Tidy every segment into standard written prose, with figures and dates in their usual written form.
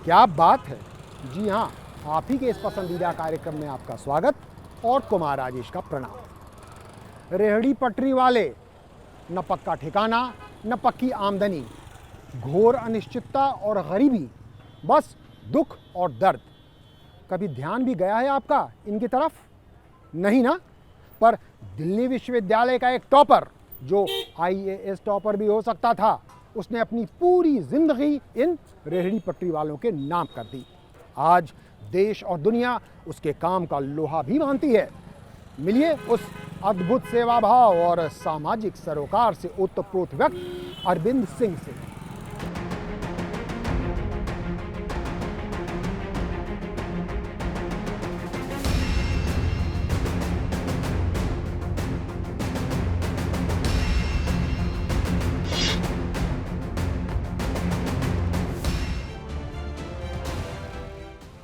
क्या बात है। जी हाँ, आप ही के इस पसंदीदा कार्यक्रम में आपका स्वागत और कुमार राजेश का प्रणाम। रेहड़ी पटरी वाले, न पक्का ठिकाना न पक्की आमदनी, घोर अनिश्चितता और गरीबी, बस दुख और दर्द। कभी ध्यान भी गया है आपका इनकी तरफ? नहीं ना? पर दिल्ली विश्वविद्यालय का एक टॉपर, जो IAS टॉपर भी हो सकता था, उसने अपनी पूरी जिंदगी इन रेहड़ी पटरी वालों के नाम कर दी। आज देश और दुनिया उसके काम का लोहा भी मानती है। मिलिए उस अद्भुत सेवा भाव और सामाजिक सरोकार से ओतप्रोत व्यक्ति अरविंद सिंह से।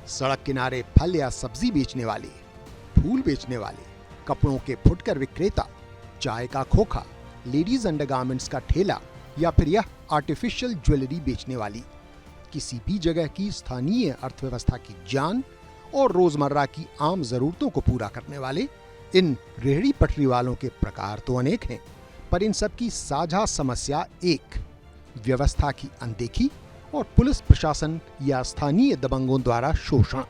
सड़क किनारे फल या सब्जी बेचने वाले, फूल बेचने वाले, कपड़ों के फुटकर विक्रेता, चाय का खोखा, लेडीज अंडरगारमेंट्स का ठेला या फिर यह आर्टिफिशियल ज्वेलरी बेचने वाली, किसी भी जगह की स्थानीय अर्थव्यवस्था की जान और रोजमर्रा की आम जरूरतों को पूरा करने वाले इन रेहड़ी पटरी वालों के प्रकार तो अनेक हैं, पर इन सब की साझा समस्या एक, व्यवस्था की अनदेखी और पुलिस प्रशासन या स्थानीय दबंगों द्वारा शोषण।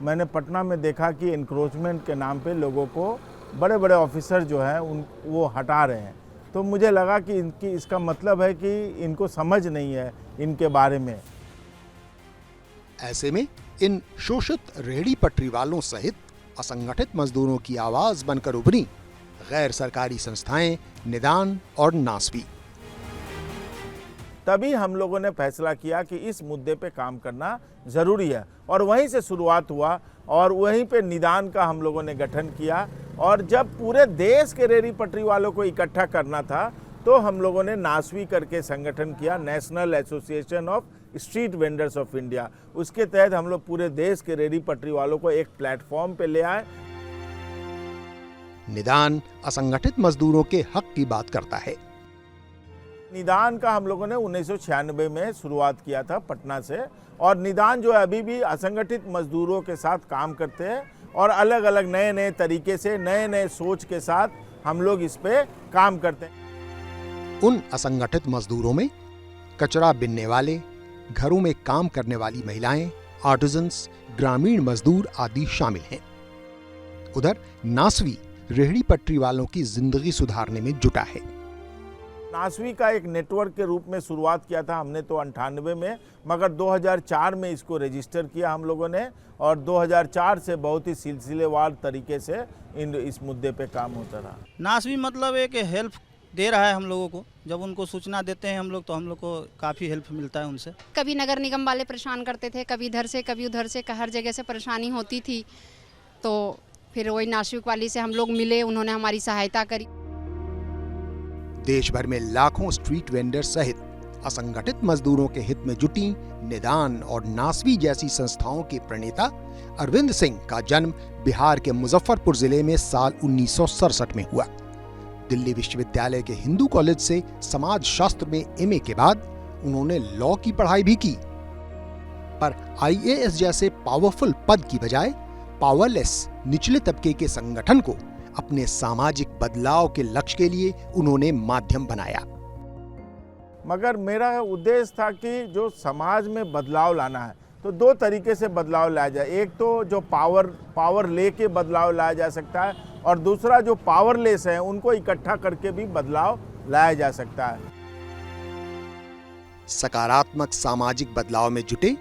मैंने पटना में देखा कि एनक्रोचमेंट के नाम पे लोगों को बड़े बड़े ऑफिसर जो हैं वो हटा रहे हैं, तो मुझे लगा कि इसका मतलब है कि इनको समझ नहीं है इनके बारे में। ऐसे में इन शोषित रेहड़ी पटरी वालों सहित असंगठित मजदूरों की आवाज बनकर उभरी गैर सरकारी संस्थाएं निदान और नासवी। तभी हम लोगों ने फैसला किया कि इस मुद्दे पे काम करना ज़रूरी है, और वहीं से शुरुआत हुआ और वहीं पे निदान का हम लोगों ने गठन किया। और जब पूरे देश के रेहड़ी पटरी वालों को इकट्ठा करना था तो हम लोगों ने नासवी करके संगठन किया, national association of street vendors of India. उसके तहत हम लोग पूरे देश के रेहड़ी पटरी वालों को एक प्लेटफॉर्म पे ले आए। निदान असंगठित मजदूरों के हक की बात करता है। निदान का हम लोगों ने 1996 में शुरुआत किया था पटना से, और निदान जो है अभी भी असंगठित मजदूरों के साथ काम करते हैं और अलग अलग नए नए तरीके से नए नए सोच के साथ हम लोग इस पे काम करते हैं। उन असंगठित मजदूरों में कचरा बिनने वाले, घरों में काम करने वाली महिलाएं, आर्टिजन्स, ग्रामीण मजदूर आदि शामिल हैं। उधर नासवी रेहड़ी पटरी वालों की जिंदगी सुधारने में जुटा है। नासवी का एक नेटवर्क के रूप में शुरुआत किया था हमने तो 98 में, मगर 2004 में इसको रजिस्टर किया हम लोगों ने, और 2004 से बहुत ही सिलसिलेवार तरीके से इस मुद्दे पे काम होता रहा। नासवी मतलब एक हेल्प दे रहा है हम लोगों को, जब उनको सूचना देते हैं हम लोग तो हम लोग को काफ़ी हेल्प मिलता है उनसे। कभी नगर निगम वाले परेशान करते थे, कभी इधर से कभी उधर से, हर जगह से परेशानी होती थी, तो फिर वही नासवी वाली से हम लोग मिले, उन्होंने हमारी सहायता करी। देश भर में लाखों स्ट्रीट वेंडर सहित असंगठित मजदूरों के हित में जुटी निदान और नासवी जैसी संस्थाओं के प्रणेता अरविंद सिंह का जन्म बिहार के मुजफ्फरपुर जिले में साल 1967 में हुआ। दिल्ली विश्वविद्यालय के हिंदू कॉलेज से समाज शास्त्र में MA के बाद उन्होंने लॉ की पढ़ाई भी की, पर IAS जैसे पावरफुल पद की बजाय पावरलेस निचले तबके के संगठन को अपने सामाजिक बदलाव के लक्ष्य के लिए उन्होंने माध्यम बनाया। मगर मेरा उद्देश्य था कि जो समाज में बदलाव लाना है तो दो तरीके से बदलाव लाया जाए। एक तो जो पावर लेके बदलाव लाया जा सकता है, और दूसरा जो पावरलेस है उनको इकट्ठा करके भी बदलाव लाया जा सकता है। सकारात्मक सामाजिक बदलाव में जुटे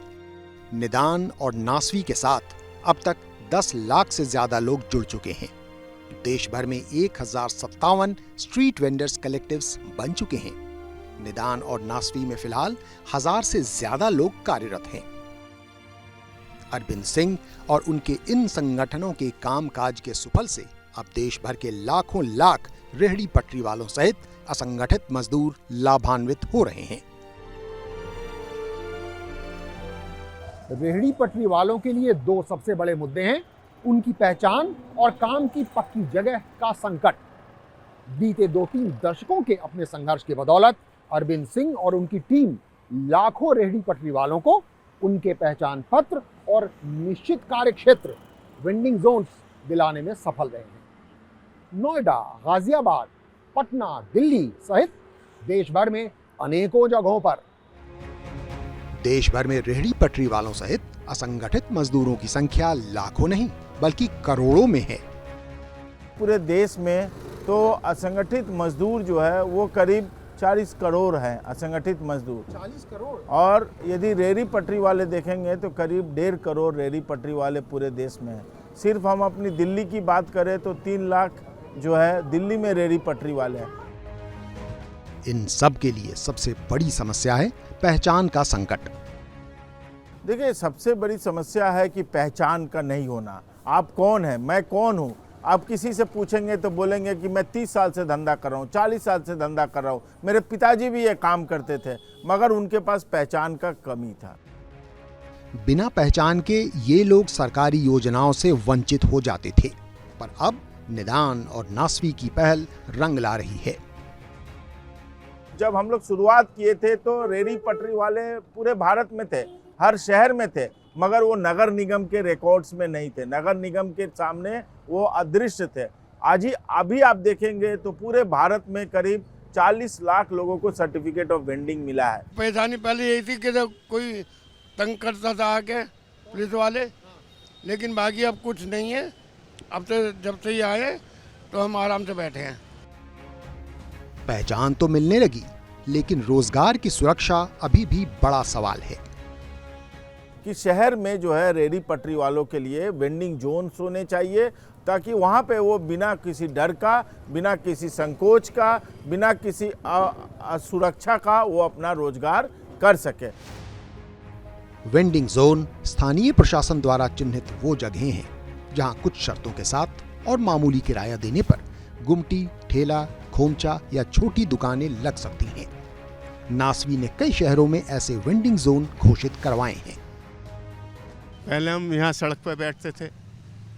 निदान और नासवी के साथ अब तक 10 लाख से ज्यादा लोग जुड़ चुके हैं। देश भर में 1057 स्ट्रीट वेंडर्स कलेक्टिव्स बन चुके हैं। निदान और नासवी में फिलहाल 1000 से ज्यादा लोग कार्यरत हैं। अरविंद सिंह और उनके इन संगठनों के कामकाज के सुफल से अब देश भर के लाखों लाख रेहड़ी पटरी वालों सहित असंगठित मजदूर लाभान्वित हो रहे हैं। रेहड़ी पटरी वालों के लिए दो सबसे बड़े मुद्दे हैं, उनकी पहचान और काम की पक्की जगह का संकट। बीते 2-3 दशकों के अपने संघर्ष की बदौलत अरविंद सिंह और उनकी टीम लाखों रेहड़ी पटरी वालों को उनके पहचान पत्र और निश्चित कार्य क्षेत्र वेंडिंग जोन्स दिलाने में सफल रहे हैं। नोएडा, गाजियाबाद, पटना, दिल्ली सहित देश भर में अनेकों जगहों पर देश भर में रेहड़ी पटरी वालों सहित असंगठित मजदूरों की संख्या लाखों नहीं बल्कि करोड़ों में है। पूरे देश में तो असंगठित मजदूर जो है वो करीब 40 करोड़ हैं असंगठित मजदूर। 40 करोड़। और यदि रेहड़ी पटरी वाले देखेंगे तो करीब 1.5 करोड़ रेहड़ी पटरी वाले पूरे देश में हैं। सिर्फ हम अपनी दिल्ली की बात करें तो 3 लाख जो है दिल्ली में रेहड़ी पटरी वाले हैं। इन सब के लिए सबसे बड़ी समस्या है पहचान का संकट। देखिए, सबसे बड़ी समस्या है कि पहचान का नहीं होना। आप कौन हैं, मैं कौन हूँ। आप किसी से पूछेंगे तो बोलेंगे कि मैं 30 साल से धंधा कर रहा हूँ, 40 साल से धंधा कर रहा हूँ, मेरे पिताजी भी ये काम करते थे, मगर उनके पास पहचान का कमी था। बिना पहचान के ये लोग सरकारी योजनाओं से वंचित हो जाते थे, पर अब निदान और नासवी की पहल रंग ला रही है। जब हम लोग शुरुआत किए थे तो रेहड़ी पटरी वाले पूरे भारत में थे, हर शहर में थे, मगर वो नगर निगम के रिकॉर्ड्स में नहीं थे, नगर निगम के सामने वो अदृश्य थे। आज ही अभी आप देखेंगे तो पूरे भारत में करीब 40 लाख लोगों को सर्टिफिकेट ऑफ वेंडिंग मिला है। परेशानी पहले यही थी कि जब कोई तंग करता था आके पुलिस वाले, लेकिन बाकी अब कुछ नहीं है। अब तो जब से ये आए तो हम आराम से बैठे हैं। पहचान तो मिलने लगी, लेकिन रोजगार की सुरक्षा अभी भी बड़ा सवाल है कि शहर में जो है रेहड़ी पटरी वालों के लिए वेंडिंग जोन्स होने चाहिए, ताकि वहाँ पे वो बिना किसी डर का, बिना किसी संकोच का, बिना किसी असुरक्षा का वो अपना रोजगार कर सके। वेंडिंग जोन स्थानीय प्रशासन द्वारा चिन्हित वो जगहें हैं जहां कुछ शर्तों के साथ और मामूली किराया देने पर गुमटी, ठेला, खोमचा या छोटी दुकानें लग सकती हैं। नासवी ने कई शहरों में ऐसे वेंडिंग जोन घोषित करवाए हैं। पहले हम यहाँ सड़क पर बैठते थे,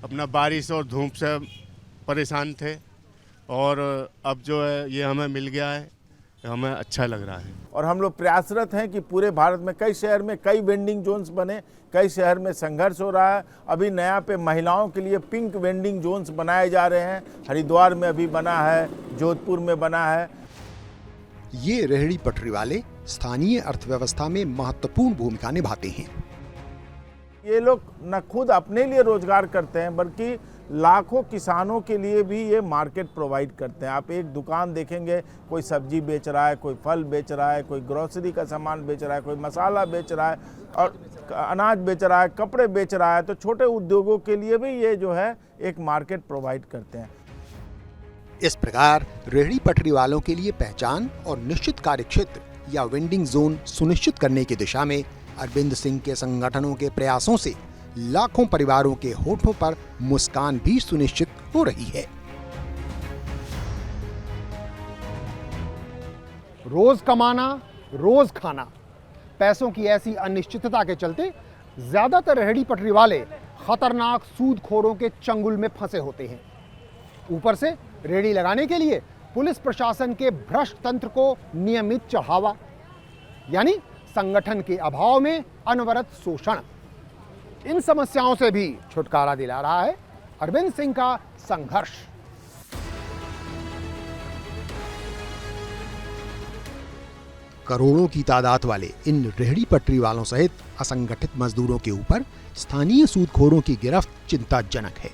अपना बारिश और धूप से परेशान थे, और अब जो है ये हमें मिल गया है, हमें अच्छा लग रहा है। और हम लोग प्रयासरत हैं कि पूरे भारत में कई शहर में कई वेंडिंग जोन्स बने, कई शहर में संघर्ष हो रहा है। अभी नया पे महिलाओं के लिए पिंक वेंडिंग जोन्स बनाए जा रहे हैं, हरिद्वार में अभी बना है, जोधपुर में बना है। ये रेहड़ी पटरी वाले स्थानीय अर्थव्यवस्था में महत्वपूर्ण भूमिका निभाते हैं। ये लोग न खुद अपने लिए रोजगार करते हैं, बल्कि लाखों किसानों के लिए भी ये मार्केट प्रोवाइड करते हैं। आप एक दुकान देखेंगे, कोई सब्जी बेच रहा है, कोई फल बेच रहा है, कोई ग्रोसरी का सामान बेच रहा है, कोई मसाला बेच रहा है और अनाज बेच रहा है, कपड़े बेच रहा है, तो छोटे उद्योगों के लिए भी ये जो है एक मार्केट प्रोवाइड करते हैं। इस प्रकार रेहड़ी पटरी वालों के लिए पहचान और निश्चित कार्य क्षेत्र या वेंडिंग जोन सुनिश्चित करने की दिशा में अरविंद सिंह के संगठनों के प्रयासों से लाखों परिवारों के होठों पर मुस्कान भी सुनिश्चित हो रही है। रोज कमाना, रोज खाना, पैसों की ऐसी अनिश्चितता के चलते ज्यादातर रेहड़ी पटरी वाले खतरनाक सूदखोरों के चंगुल में फंसे होते हैं। ऊपर से रेहड़ी लगाने के लिए पुलिस प्रशासन के भ्रष्ट तंत्र को नियमित चढ़ावा, यानी संगठन के अभाव में अनवरत शोषण। इन समस्याओं से भी छुटकारा दिला रहा है अरविंद सिंह का संघर्ष। करोड़ों की तादाद वाले इन रेहड़ी पटरी वालों सहित असंगठित मजदूरों के ऊपर स्थानीय सूदखोरों की गिरफ्त चिंताजनक है।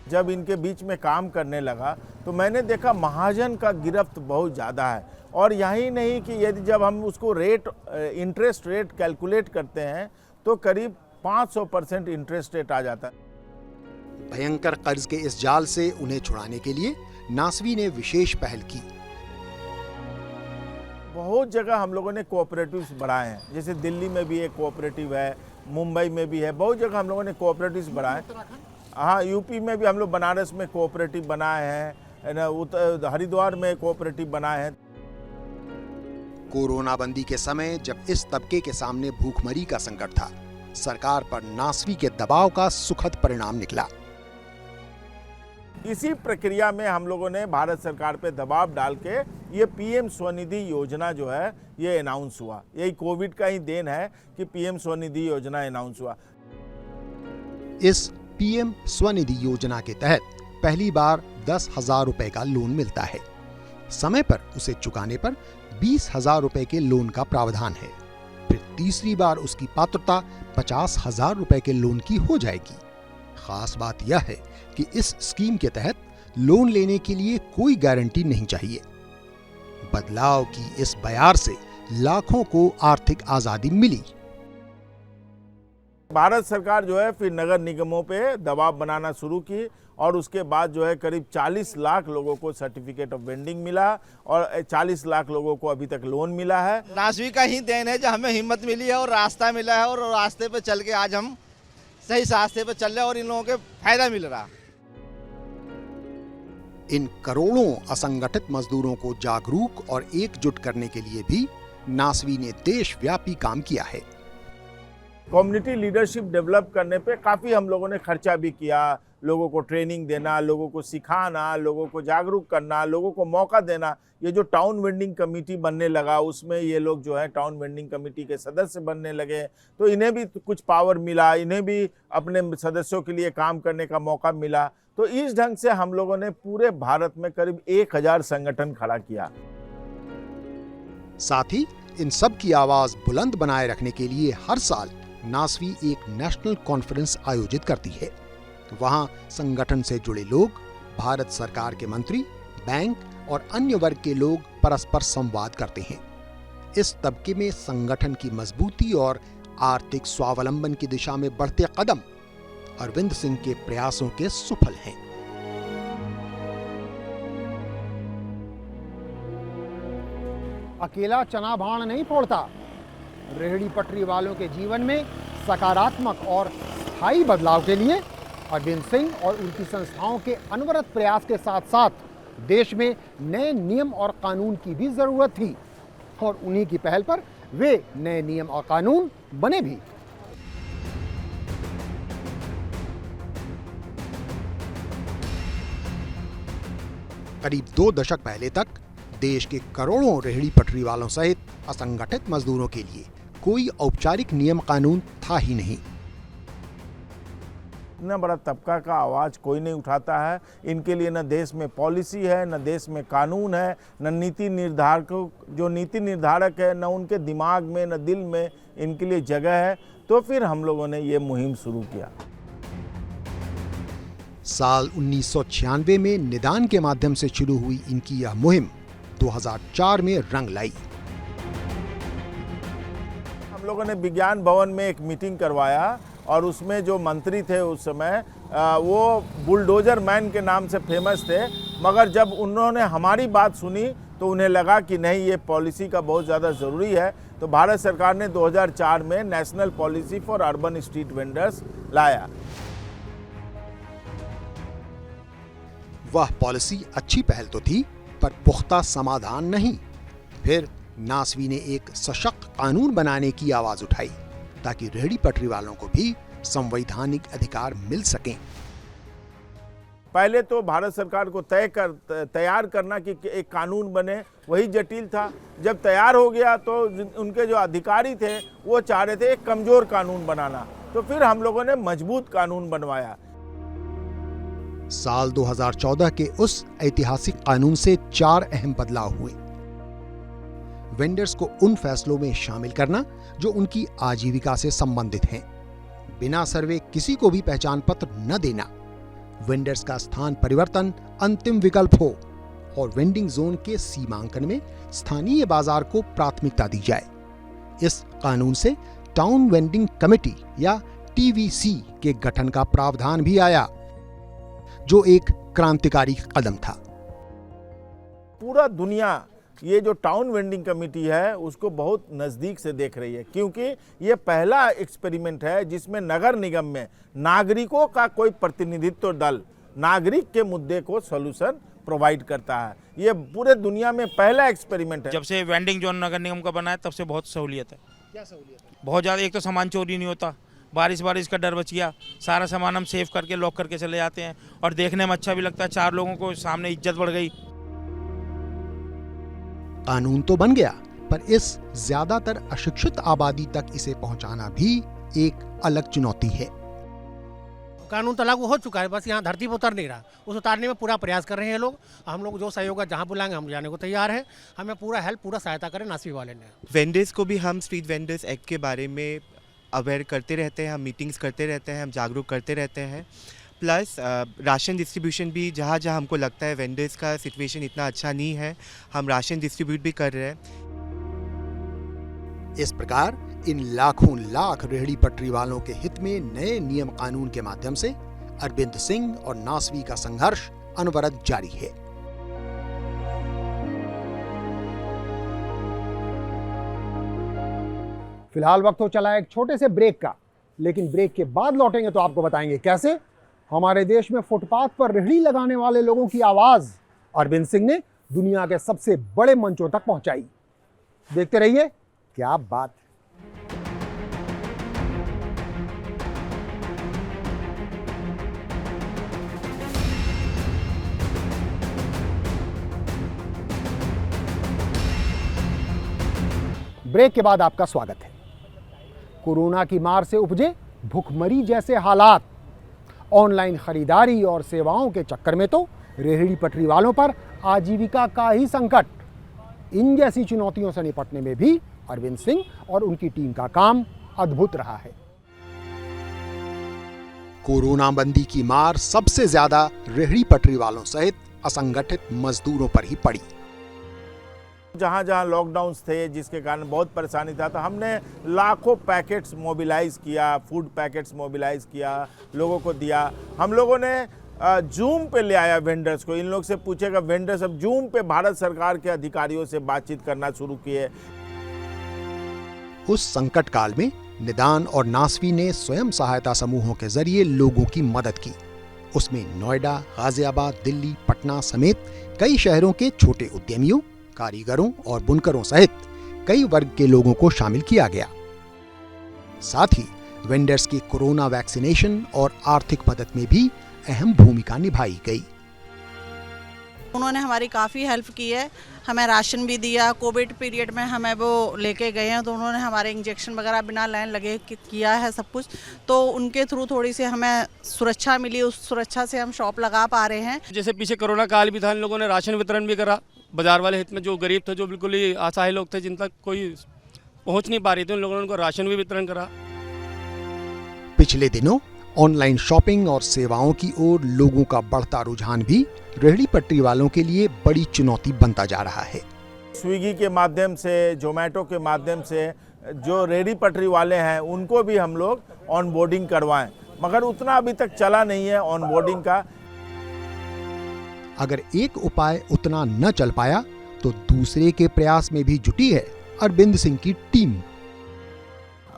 जब इनके बीच में काम करने लगा तो मैंने देखा महाजन का गिरफ्त बहुत ज़्यादा है। और यही नहीं कि यदि जब हम उसको इंटरेस्ट रेट कैलकुलेट करते हैं तो करीब 500% इंटरेस्ट रेट आ जाता है। भयंकर कर्ज के इस जाल से उन्हें छुड़ाने के लिए नासवी ने विशेष पहल की। बहुत जगह हम लोगों ने कोऑपरेटिव्स बढ़ाए हैं, जैसे दिल्ली में भी एक कोऑपरेटिव है, मुंबई में भी है, बहुत जगह हम लोगों ने कोऑपरेटिव्स बढ़ाए। हाँ, यूपी में भी हम लोग बनारस में कोऑपरेटिव बनाए हैं, हरिद्वार में कोऑपरेटिव बनाए हैं। कोरोना बंदी के समय जब इस तबके के सामने भूखमरी का संकट था, सरकार पर नासवी के दबाव का सुखद परिणाम निकला। इसी प्रक्रिया में हम लोगों ने भारत सरकार पे दबाव डाल के ये पीएम स्वनिधि योजना जो है ये अनाउंस हुआ। यही कोविड का ही देन है कि पीएम स्वनिधि योजना अनाउंस हुआ। इस पीएम स्वनिधि योजना के तहत पहली बार 10,000 रुपए का लोन मिलता है। समय पर उसे चुकाने पर 20,000 रुपए के लोन का प्रावधान है। फिर तीसरी बार उसकी पात्रता 50,000 रुपए के लोन की हो जाएगी। खास बात यह है कि इस स्कीम के तहत लोन लेने के लिए कोई गारंटी नहीं चाहिए। बदलाव की इस बयार से लाखों को आर्थिक आजादी मिली। भारत सरकार जो है फिर नगर निगमों पे दबाव बनाना शुरू की और उसके बाद जो है करीब 40 लाख लोगों को सर्टिफिकेट ऑफ वेंडिंग मिला और 40 लाख लोगों को अभी तक लोन मिला है। नासवी का ही देन है जो हमें हिम्मत मिली है और रास्ता मिला है और रास्ते पे चल के आज हम सही रास्ते पे चल रहे हैं और इन लोगों के फायदा मिल रहा। इन करोड़ों असंगठित मजदूरों को जागरूक और एकजुट करने के लिए भी नासवी ने देशव्यापी काम किया है। कम्युनिटी लीडरशिप डेवलप करने पे काफ़ी हम लोगों ने खर्चा भी किया। लोगों को ट्रेनिंग देना, लोगों को सिखाना, लोगों को जागरूक करना, लोगों को मौका देना। ये जो टाउन वेंडिंग कमेटी बनने लगा उसमें ये लोग जो है टाउन वेंडिंग कमेटी के सदस्य बनने लगे, तो इन्हें भी कुछ पावर मिला, इन्हें भी अपने सदस्यों के लिए काम करने का मौका मिला। तो इस ढंग से हम लोगों ने पूरे भारत में करीब 1000 संगठन खड़ा किया। साथ ही इन सब की आवाज बुलंद बनाए रखने के लिए हर साल नासवी एक नेशनल कॉन्फ्रेंस आयोजित करती है। वहां संगठन से जुड़े लोग, भारत सरकार के मंत्री, बैंक और अन्य वर्ग के लोग परस्पर संवाद करते हैं। इस तबके में संगठन की मजबूती और आर्थिक स्वावलंबन की दिशा में बढ़ते कदम अरविंद सिंह के प्रयासों के सुफल हैं। अकेला चना भाण नहीं फोड़ता। रेहड़ी पटरी वालों के जीवन में सकारात्मक और स्थायी बदलाव के लिए अरविंद सिंह और उनकी संस्थाओं के अनवरत प्रयास के साथ साथ देश में नए नियम और कानून की भी जरूरत थी और उन्हीं की पहल पर वे नए नियम और कानून बने भी। करीब 2 दशक पहले तक देश के करोड़ों रेहड़ी पटरी वालों सहित असंगठित मजदूरों के लिए कोई औपचारिक नियम कानून था ही नहीं। इतना बड़ा तबका का आवाज़ कोई नहीं उठाता है। इनके लिए न देश में पॉलिसी है, न देश में कानून है, न नीति निर्धारक जो नीति निर्धारक है, न उनके दिमाग में, न दिल में इनके लिए जगह है। तो फिर हम लोगों ने ये मुहिम शुरू किया। साल 1996 में निदान के माध्यम से शुरू हुई इनकी यह मुहिम 2004 में रंग लाई। हम लोगों ने विज्ञान भवन में एक मीटिंग करवाया और उसमें जो मंत्री थे उस समय वो बुलडोजर मैन के नाम से फेमस थे, मगर जब उन्होंने हमारी बात सुनी तो उन्हें लगा कि नहीं, ये पॉलिसी का बहुत ज़्यादा ज़रूरी है। तो भारत सरकार ने 2004 में national policy for urban street vendors लाया। वह पॉलिसी अच्छी पहल तो थी पर पुख्ता समाधान नहीं। फिर नासवी ने एक सशक्त कानून बनाने की आवाज उठाई ताकि रेहड़ी पटरी वालों को भी संवैधानिक अधिकार मिल सकें। पहले तो भारत सरकार को तैयार करना कि एक कानून बने वही जटिल था। जब तैयार हो गया तो उनके जो अधिकारी थे वो चाह रहे थे एक कमजोर कानून बनाना, तो फिर हम लोगों ने मजबूत कानून बनवाया। साल 2014 के उस ऐतिहासिक कानून से 4 अहम बदलाव हुए। वेंडर्स को उन फैसलों में शामिल करना जो उनकी आजीविका से संबंधित हैं। बिना सर्वे किसी को भी पहचान पत्र न देना। वेंडर्स का स्थान परिवर्तन अंतिम विकल्प हो और वेंडिंग जोन के सीमांकन में स्थानीय बाजार को प्राथमिकता दी जाए। इस कानून से टाउन वेंडिंग कमेटी या टीवीसी के गठन का प्रावधान भी आया, जो एक क्रांतिकारी कदम था। पूरा दुनिया ये जो टाउन वेंडिंग कमेटी है उसको बहुत नज़दीक से देख रही है, क्योंकि ये पहला एक्सपेरिमेंट है जिसमें नगर निगम में नागरिकों का कोई प्रतिनिधित्व दल नागरिक के मुद्दे को सॉल्यूशन प्रोवाइड करता है। ये पूरे दुनिया में पहला एक्सपेरिमेंट है। जब से वेंडिंग जोन नगर निगम का बना है तब से बहुत सहूलियत है। क्या सहूलियत है? बहुत ज़्यादा। एक तो सामान चोरी नहीं होता, बारिश का डर बच गया। सारा सामान हम सेव करके लॉक करके चले जाते हैं और देखने में अच्छा भी लगता है, 4 लोगों को सामने इज्जत बढ़ गई। कानून तो बन गया, पर इस ज्यादातर अशिक्षित आबादी तक इसे पहुंचाना भी एक अलग चुनौती है। कानून तो लागू हो चुका है, बस यहाँ धरती पर उतर नहीं रहा। उस उतारने में पूरा प्रयास कर रहे हैं लोग। हम लोग जो सहयोग है, जहाँ बुलाएंगे हम जाने को तैयार है। हमें पूरा हेल्प, पूरा सहायता करें नासवी वाले ने। वेंडर्स को भी हम स्ट्रीट वेंडर्स एक्ट के बारे में अवेयर करते रहते हैं, हम मीटिंग्स करते रहते हैं, हम जागरूक करते रहते हैं। प्लस राशन डिस्ट्रीब्यूशन भी जहाँ जहाँ हमको लगता है वेंडर्स का सिचुएशन इतना अच्छा नहीं है, हम राशन डिस्ट्रीब्यूट भी कर रहे हैं। इस प्रकार इन लाखों लाख रेहड़ी पटरी वालों के हित में नए नियम कानून के माध्यम से अरविंद सिंह और नासवी का संघर्ष अनवरत जारी है। फिलहाल वक्त हो चला एक छोटे से ब्रेक का, लेकिन ब्रेक के बाद लौटेंगे तो आपको बताएंगे कैसे हमारे देश में फुटपाथ पर रेहड़ी लगाने वाले लोगों की आवाज अरविंद सिंह ने दुनिया के सबसे बड़े मंचों तक पहुंचाई। देखते रहिए, क्या बात। ब्रेक के बाद आपका स्वागत है। कोरोना की मार से उपजे भुखमरी जैसे हालात, ऑनलाइन खरीदारी और सेवाओं के चक्कर में तो रेहड़ी पटरी वालों पर आजीविका का ही संकट। इन जैसी चुनौतियों से निपटने में भी अरविंद सिंह और उनकी टीम का काम अद्भुत रहा है। कोरोना बंदी की मार सबसे ज्यादा रेहड़ी पटरी वालों सहित असंगठित मजदूरों पर ही पड़ी। जहाँ जहाँ लॉकडाउन्स थे जिसके कारण बहुत परेशानी था, तो हमने लाखों पैकेट्स मोबिलाइज़ किया, फूड पैकेट्स मोबिलाइज़ किया, लोगों को दिया। हम लोगों ने जूम पे ले आया वेंडर्स को। इन लोग से पूछेगा, वेंडर्स अब जूम पे भारत सरकार के अधिकारियों से बातचीत करना शुरू किए। उस संकट काल में निदान और नासवी ने स्वयं सहायता समूहों के जरिए लोगों की मदद की। उसमें नोएडा, गाजियाबाद, दिल्ली, पटना समेत कई शहरों के छोटे उद्यमियों, कारीगरों और बुनकरों सहित कई वर्ग के लोगों को शामिल किया गया। साथ ही वेंडर्स की कोरोना वैक्सीनेशन और आर्थिक मदद में भी अहम भूमिका निभाई गई। उन्होंने हमारी काफ़ी हेल्प की है, हमें राशन भी दिया। कोविड पीरियड में हमें वो लेके गए हैं, तो उन्होंने हमारे इंजेक्शन वगैरह बिना लाइन लगे किया है सब कुछ। तो उनके थ्रू थोड़ी सी हमें सुरक्षा मिली, उस सुरक्षा से हम शॉप लगा पा रहे हैं। जैसे पीछे कोरोना काल भी था, इन लोगों ने राशन वितरण भी करा बाजार वाले हित में। जो गरीब थे, जो बिल्कुल ही असहाय लोग थे, जिन तक कोई पहुंच नहीं पा रही थी, उन लोगों ने उनको राशन भी वितरण करा। पिछले दिनों ऑनलाइन शॉपिंग और सेवाओं की ओर लोगों का बढ़ता रुझान भी रेहड़ी पटरी वालों के लिए बड़ी चुनौती बनता जा रहा है। स्विगी के माध्यम से, जोमेटो के माध्यम से जो रेहड़ी पटरी वाले हैं उनको भी हम लोग ऑनबोर्डिंग करवाएं, मगर उतना अभी तक चला नहीं है ऑनबोर्डिंग का। अगर एक उपाय उतना न चल पाया तो दूसरे के प्रयास में भी जुटी है अरविंद सिंह की टीम।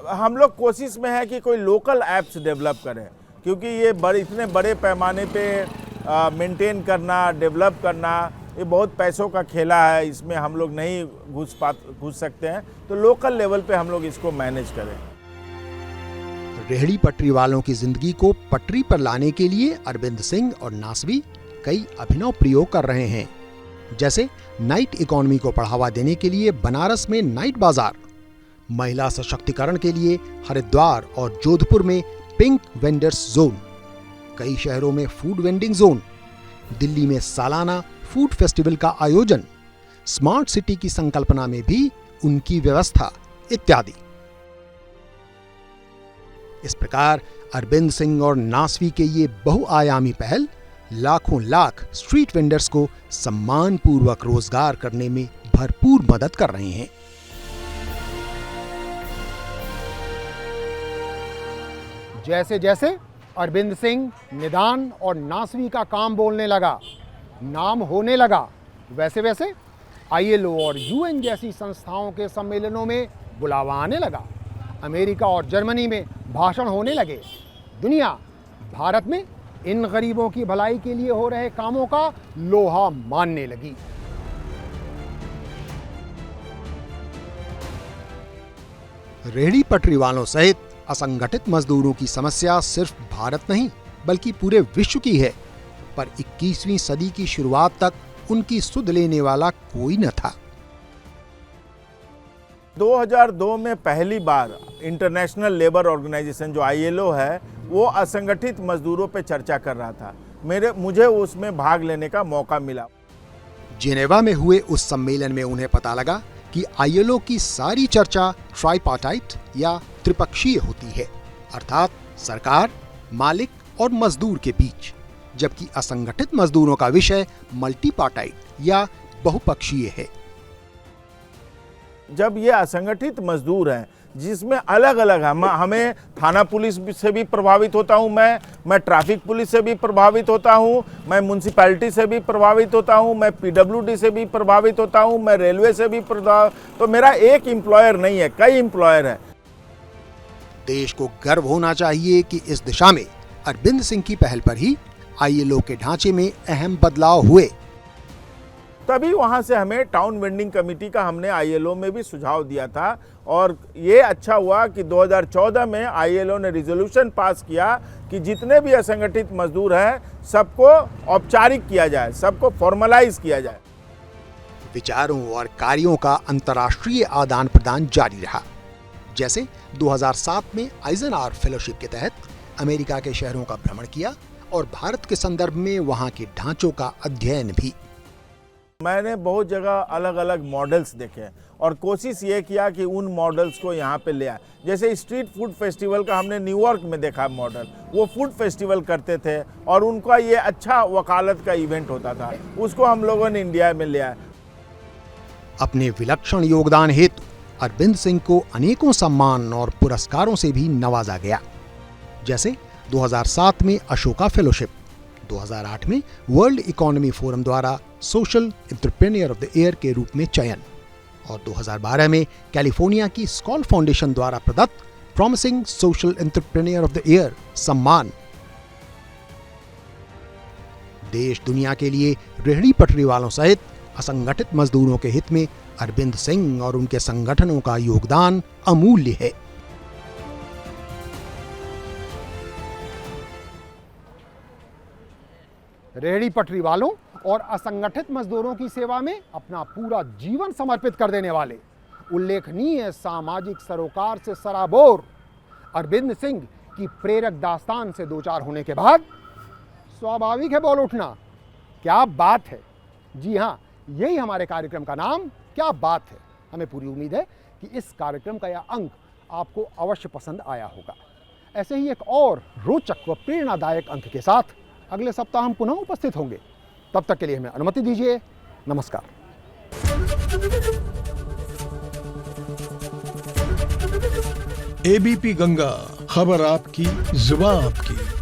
हम लोग कोशिश में है कि कोई लोकल ऐप्स डेवलप करें, क्योंकि ये इतने बड़े पैमाने पे मेंटेन करना, डेवलप करना, ये बहुत पैसों का खेला है। इसमें हम लोग नहीं घुस सकते हैं, तो लोकल लेवल पे हम लोग इसको मैनेज करें। रेहड़ी पटरी वालों की जिंदगी को पटरी पर लाने के लिए अरविंद सिंह और नासवी कई अभिनव प्रयोग कर रहे हैं। जैसे नाइट इकोनॉमी को बढ़ावा देने के लिए बनारस में नाइट बाजार, महिला सशक्तिकरण के लिए हरिद्वार और जोधपुर में पिंक वेंडर्स जोन, कई शहरों में फूड वेंडिंग जोन, दिल्ली में सालाना फूड फेस्टिवल का आयोजन, स्मार्ट सिटी की संकल्पना में भी उनकी व्यवस्था इत्यादि। इस प्रकार अरविंद सिंह और नासवी के ये बहुआयामी पहल लाखों लाख स्ट्रीट वेंडर्स को सम्मानपूर्वक रोजगार करने में भरपूर मदद कर रहे हैं। जैसे जैसे अरविंद सिंह, निदान और नासवी का काम बोलने लगा, नाम होने लगा, वैसे वैसे ILO और UN जैसी संस्थाओं के सम्मेलनों में बुलावा आने लगा। अमेरिका और जर्मनी में भाषण होने लगे। दुनिया भारत में इन गरीबों की भलाई के लिए हो रहे कामों का लोहा मानने लगी। रेहड़ी पटरी वालों सहित असंगठित मजदूरों की समस्या सिर्फ भारत नहीं बल्कि पूरे विश्व की है, पर 21वीं सदी की शुरुआत तक उनकी सुध लेने वाला कोई न था। 2002 में पहली बार इंटरनेशनल लेबर ऑर्गेनाइजेशन जो ILO है वो असंगठित मजदूरों पे चर्चा कर रहा था। मुझे उसमें भाग लेने का मौका मिला। जेनेवा में हुए उस सम्मेलन में उन्हें पता लगा कि ILO की सारी चर्चा ट्राइपार्टाइट या त्रिपक्षीय होती है, अर्थात सरकार, मालिक और मजदूर के बीच, जबकि असंगठित मजदूरों का विषय मल्टीपार्टाइट या बहुपक्षीय है। जब ये असंगठित मजदूर हैं जिसमें अलग अलग हमें थाना पुलिस से भी प्रभावित होता हूँ, मैं ट्रैफिक पुलिस से भी प्रभावित होता हूँ, मैं म्यूनसिपैलिटी से भी प्रभावित होता हूँ, मैं PWD से भी प्रभावित होता हूँ, मैं रेलवे से भी तो मेरा एक एम्प्लॉयर नहीं है, कई एम्प्लॉयर है। देश को गर्व होना चाहिए कि इस दिशा में अरविंद सिंह की पहल पर ही ILO के ढांचे में अहम बदलाव हुए। तभी वहां से हमें टाउन वेंडिंग कमेटी का हमने ILO में भी सुझाव दिया था और ये अच्छा हुआ कि 2014 में ILO ने रिजोल्यूशन पास किया कि जितने भी असंगठित मजदूर हैं सबको औपचारिक किया जाए, सबको फॉर्मलाइज किया जाए। विचारों और कार्यों का अंतर्राष्ट्रीय आदान प्रदान जारी रहा। जैसे 2007 में आइजनआवर फेलोशिप के तहत अमेरिका के शहरों का भ्रमण किया और भारत के संदर्भ में वहां के ढांचों का अध्ययन भी। मैंने बहुत जगह अलग अलग मॉडल्स देखे और कोशिश ये किया कि उन मॉडल्स को यहाँ पे ले आए। जैसे स्ट्रीट फूड फेस्टिवल का हमने न्यूयॉर्क में देखा मॉडल, वो फूड फेस्टिवल करते थे और उनका ये अच्छा वकालत का इवेंट होता था, उसको हम लोगों ने इंडिया में ले आए। अपने विलक्षण योगदान हेतु अरविंद सिंह को अनेकों सम्मान और पुरस्कारों से भी नवाजा गया। जैसे 2007 में अशोका फेलोशिप, 2008 में वर्ल्ड इकोनॉमी फोरम द्वारा social entrepreneur of the year के रूप में चयन और 2012 में कैलिफोर्निया की स्कॉल फाउंडेशन द्वारा प्रदत्त promising social entrepreneur of the year सम्मान। देश दुनिया के लिए रेहड़ी पटरी वालों सहित असंगठित मजदूरों के हित में अरविंद सिंह और उनके संगठनों का योगदान अमूल्य है। रेहड़ी पटरी वालों और असंगठित मजदूरों की सेवा में अपना पूरा जीवन समर्पित कर देने वाले उल्लेखनीय सामाजिक सरोकार से सराबोर अरविंद सिंह की प्रेरक दास्तान से दो चार होने के बाद स्वाभाविक है बोल उठना, क्या बात है। जी हाँ, यही हमारे कार्यक्रम का नाम क्या बात है। हमें पूरी उम्मीद है कि इस कार्यक्रम का यह अंक आपको अवश्य पसंद आया होगा। ऐसे ही एक और रोचक व प्रेरणादायक अंक के साथ अगले सप्ताह हम पुनः उपस्थित होंगे। तब तक के लिए हमें अनुमति दीजिए। नमस्कार। ABP गंगा, खबर आपकी, जुबान आपकी।